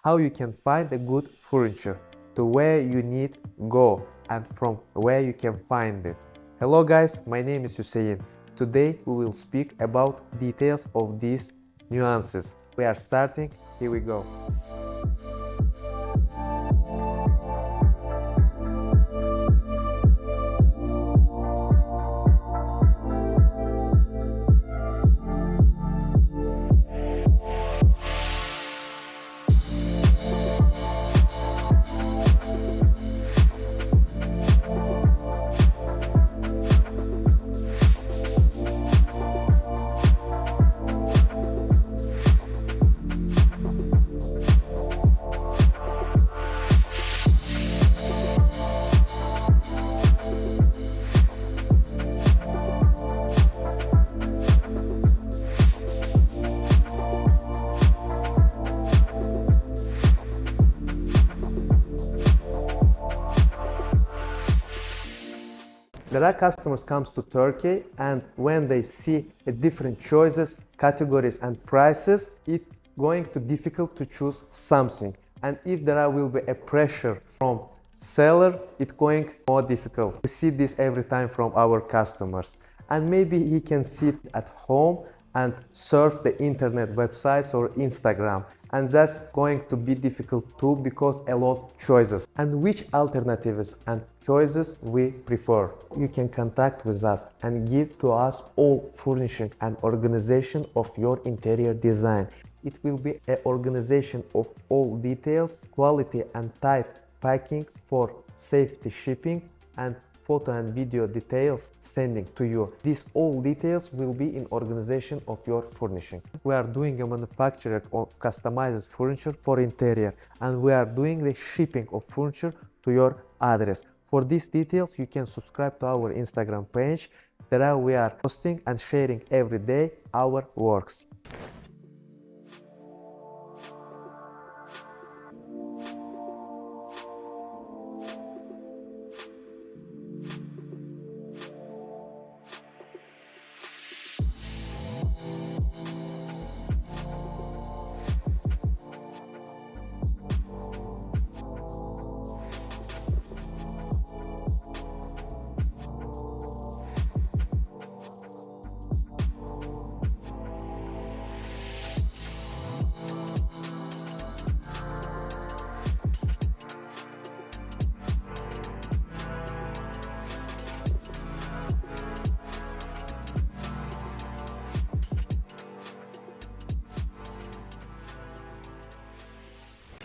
how you can find a good furniture, to where you need go and from where you can find it. Hello guys, my name is Hussein. Today we will speak about details of these nuances. We are starting, here we go. There are customers comes to Turkey, and when they see different choices, categories and prices, it's going to difficult to choose something. And if there will be a pressure from seller, it's going more difficult. We see this every time from our customers. And maybe he can sit at home and surf the internet websites or Instagram. And that's going to be difficult too, because a lot of choices. And which alternatives and choices we prefer. You can contact with us and give to us all furnishing and organization of your interior design. It will be an organization of all details, quality and tight packing for safety shipping, and photo and video details sending to you. These all details will be in organization of your furnishing. We are doing a manufacturer of customized furniture for interior, and we are doing the shipping of furniture to your address. For these details, you can subscribe to our Instagram page. There we are posting and sharing every day our works.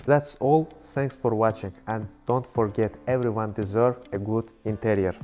That's all. Thanks for watching, and don't forget, everyone deserves a good interior.